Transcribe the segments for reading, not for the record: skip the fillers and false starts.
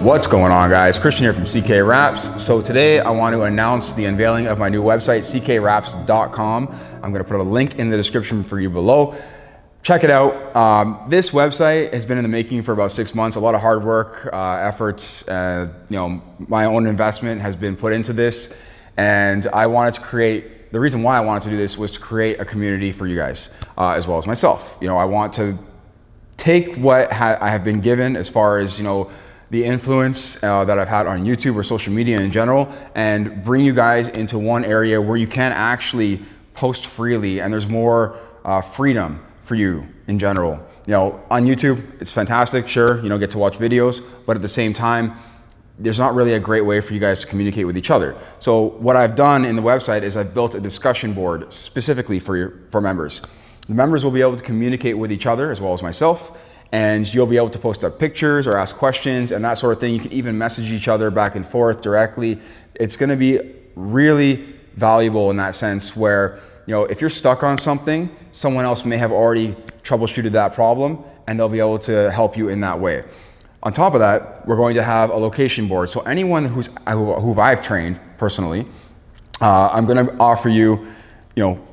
What's going on, guys? Christian here from CK Wraps. So today I want to announce the unveiling of my new website, ckwraps.com. I'm going to put a link in the description for you below. Check it out. This website has been in the making for about 6 months. A lot of hard work, efforts, my own investment has been put into this, and I wanted to create. The reason why I wanted to do this was to create a community for you guys, as well as myself. I want to take what I have been given as far as the influence that I've had on YouTube or social media in general, and bring you guys into one area where you can actually post freely and there's more freedom for you in general. On YouTube, it's fantastic, sure, get to watch videos, but at the same time, there's not really a great way for you guys to communicate with each other. So what I've done in the website is I've built a discussion board specifically for members. The members will be able to communicate with each other as well as myself, and you'll be able to post up pictures or ask questions and that sort of thing. You can even message each other back and forth directly. It's gonna be really valuable in that sense where, if you're stuck on something, someone else may have already troubleshooted that problem and they'll be able to help you in that way. On top of that, we're going to have a location board. So anyone who I've trained personally, I'm gonna offer you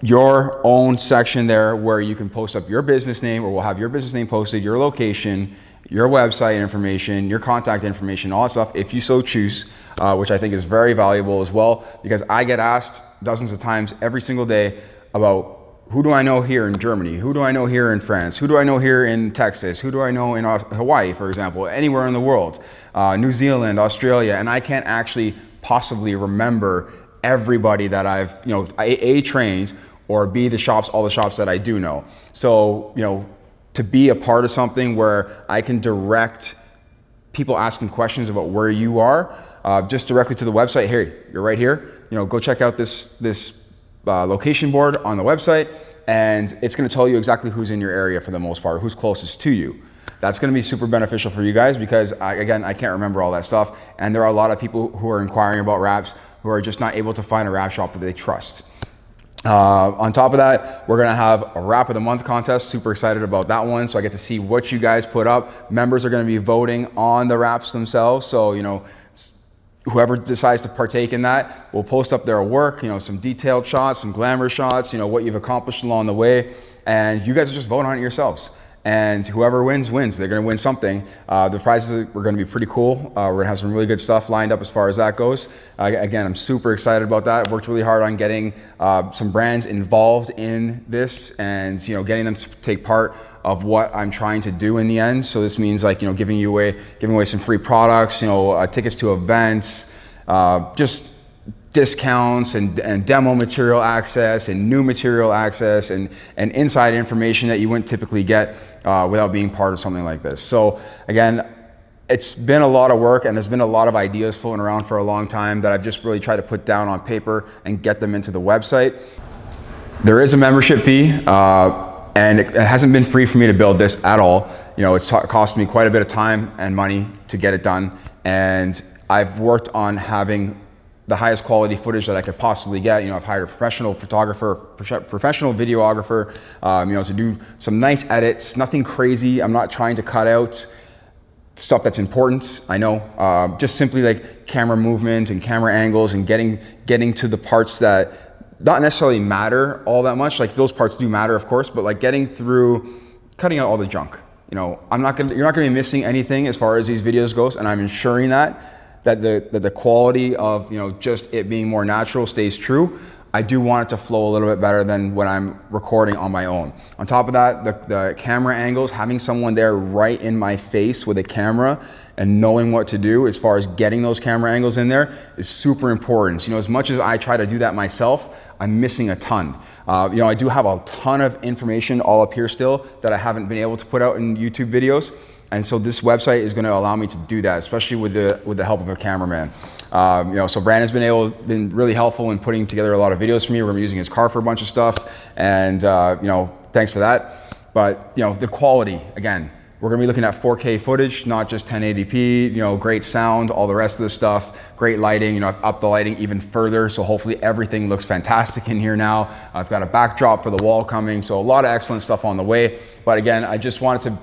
your own section there where you can post up your business name, or we'll have your business name posted, your location, your website information, your contact information, all that stuff, if you so choose, which I think is very valuable as well, because I get asked dozens of times every single day about who do I know here in Germany? Who do I know here in France? Who do I know here in Texas? Who do I know in Hawaii, for example, anywhere in the world, New Zealand, Australia, and I can't actually possibly remember everybody that I've A, trained, or B, all the shops that I do know. So to be a part of something where I can direct people asking questions about where you are, just directly to the website. Here, you're right here. Go check out this location board on the website, and it's going to tell you exactly who's in your area for the most part, who's closest to you. That's going to be super beneficial for you guys because I can't remember all that stuff, and there are a lot of people who are inquiring about wraps who are just not able to find a wrap shop that they trust. On top of that, we're gonna have a wrap of the month contest. Super excited about that one. So I get to see what you guys put up. Members are gonna be voting on the wraps themselves. So, whoever decides to partake in that will post up their work, some detailed shots, some glamour shots, what you've accomplished along the way. And you guys will just vote on it yourselves. And whoever wins, wins. They're gonna win something. The prizes are gonna be pretty cool. We're gonna have some really good stuff lined up as far as that goes. Again, I'm super excited about that. I've worked really hard on getting some brands involved in this and getting them to take part of what I'm trying to do in the end. So this means giving away some free products, tickets to events, just discounts and demo material access and new material access and inside information that you wouldn't typically get without being part of something like this. So again, it's been a lot of work and there's been a lot of ideas floating around for a long time that I've just really tried to put down on paper and get them into the website. There is a membership fee and it hasn't been free for me to build this at all. It's cost me quite a bit of time and money to get it done, and I've worked on having the highest quality footage that I could possibly get. I've hired a professional photographer, professional videographer, to do some nice edits, nothing crazy. I'm not trying to cut out stuff that's important, I know, just simply like camera movement and camera angles and getting to the parts that not necessarily matter all that much. Like those parts do matter, of course, but like cutting out all the junk. You're not gonna be missing anything as far as these videos goes, and I'm ensuring that the quality of just it being more natural stays true. I do want it to flow a little bit better than when I'm recording on my own. On top of that, the camera angles, having someone there right in my face with a camera and knowing what to do as far as getting those camera angles in there is super important. As much as I try to do that myself, I'm missing a ton. I do have a ton of information all up here still that I haven't been able to put out in YouTube videos. And so this website is going to allow me to do that, especially with the help of a cameraman. So Brandon's been really helpful in putting together a lot of videos for me. We're going to be using his car for a bunch of stuff, and thanks for that. But the quality, again, we're going to be looking at 4K footage, not just 1080p. Great sound, all the rest of the stuff, great lighting. I've upped the lighting even further, so hopefully everything looks fantastic in here now. I've got a backdrop for the wall coming, so a lot of excellent stuff on the way. But again, I just wanted to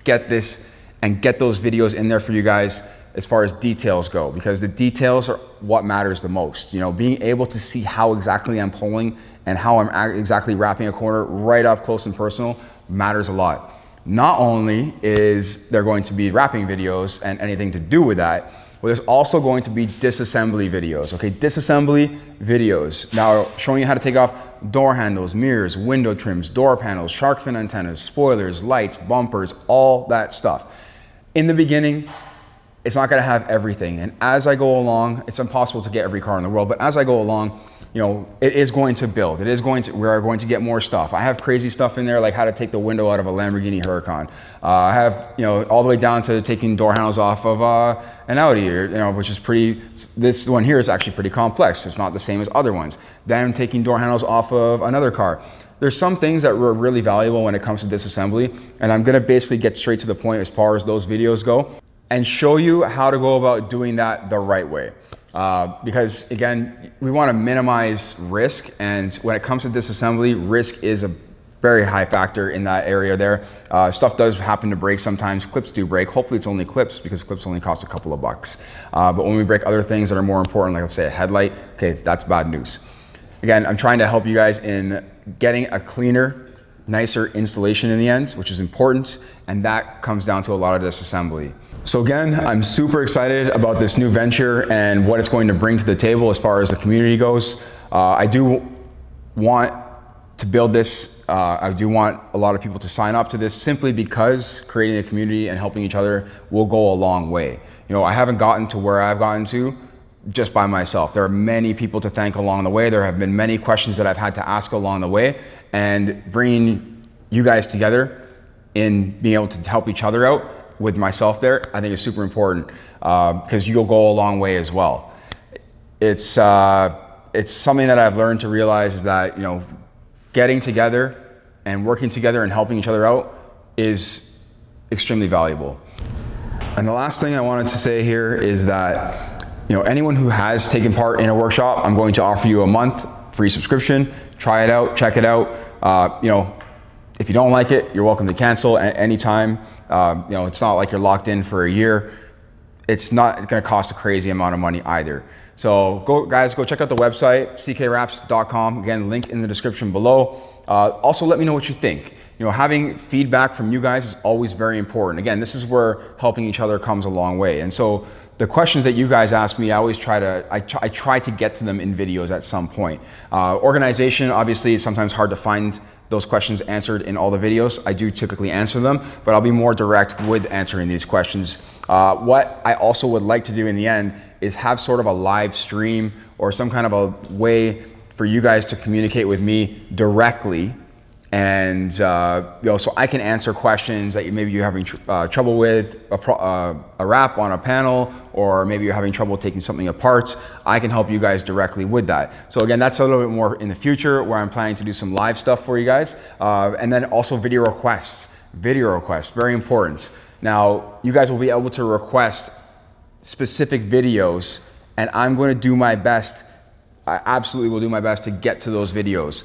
get this and get those videos in there for you guys as far as details go, because the details are what matters the most. You know, being able to see how exactly I'm pulling and how I'm exactly wrapping a corner right up close and personal matters a lot. Not only is there going to be wrapping videos and anything to do with that, but there's also going to be disassembly videos, okay? Disassembly videos. Now, showing you how to take off door handles, mirrors, window trims, door panels, shark fin antennas, spoilers, lights, bumpers, all that stuff. In the beginning, it's not gonna have everything. And as I go along, it's impossible to get every car in the world, but as I go along, you know, it is going to build. We are going to get more stuff. I have crazy stuff in there, like how to take the window out of a Lamborghini Huracan. I have, you know, all the way down to taking door handles off of an Audi, or, you know, which is pretty, this one here is actually pretty complex. It's not the same as other ones. Then taking door handles off of another car. There's some things that were really valuable when it comes to disassembly, and I'm gonna basically get straight to the point as far as those videos go and show you how to go about doing that the right way. Because again, we want to minimize risk, and when it comes to disassembly, risk is a very high factor in that area there. Stuff does happen to break sometimes. Clips do break. Hopefully it's only clips, because clips only cost a couple of bucks. But when we break other things that are more important, like let's say a headlight, okay, that's bad news. Again, I'm trying to help you guys in getting a cleaner, nicer installation in the end, which is important, and that comes down to a lot of disassembly. So again, I'm super excited about this new venture and what it's going to bring to the table as far as the community goes. I do want to build this. I do want a lot of people to sign up to this, simply because creating a community and helping each other will go a long way. You know, I haven't gotten to where I've gotten to just by myself. There are many people to thank along the way. There have been many questions that I've had to ask along the way, and bringing you guys together in being able to help each other out with myself there, I think is super important, because you'll go a long way as well. It's something that I've learned to realize is that, you know, getting together and working together and helping each other out is extremely valuable. And the last thing I wanted to say here is that, you know, anyone who has taken part in a workshop, I'm going to offer you a month free subscription. Try it out, check it out. You know, if you don't like it, you're welcome to cancel at any time. You know, it's not like you're locked in for a year. It's not going to cost a crazy amount of money either. So guys, go check out the website, ckwraps.com. Again, link in the description below. Also, let me know what you think. You know, having feedback from you guys is always very important. Again, this is where helping each other comes a long way. And so the questions that you guys ask me, I always try to get to them in videos at some point. Organization, obviously, it's sometimes hard to find those questions answered in all the videos. I do typically answer them, but I'll be more direct with answering these questions. What I also would like to do in the end is have sort of a live stream or some kind of a way for you guys to communicate with me directly, and you know, so I can answer questions that maybe you're having trouble with a wrap on a panel, or maybe you're having trouble taking something apart. I can help you guys directly with that. So again, that's a little bit more in the future, where I'm planning to do some live stuff for you guys, and then also video requests. Video requests, very important. Now, you guys will be able to request specific videos, and I'm going to do my best. I absolutely will do my best to get to those videos.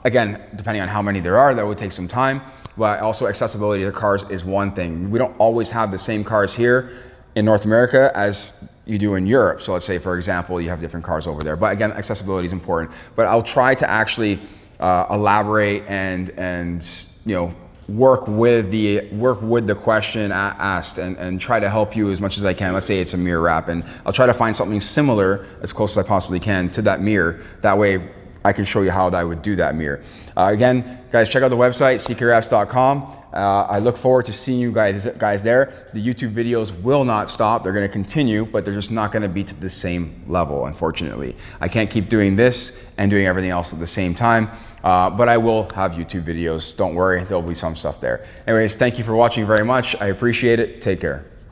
Again, depending on how many there are, that would take some time, but also accessibility to cars is one thing. We don't always have the same cars here in North America as you do in Europe. So let's say, for example, you have different cars over there. But again, accessibility is important. But I'll try to actually elaborate and you know, work with the question asked, and try to help you as much as I can. Let's say it's a mirror wrap, and I'll try to find something similar as close as I possibly can to that mirror. That way I can show you how I would do that mirror. Again, guys, check out the website, ckwraps.com. I look forward to seeing you guys there. The YouTube videos will not stop. They're going to continue, but they're just not going to be to the same level, unfortunately. I can't keep doing this and doing everything else at the same time. But I will have YouTube videos. Don't worry, there'll be some stuff there. Anyways, thank you for watching very much. I appreciate it. Take care.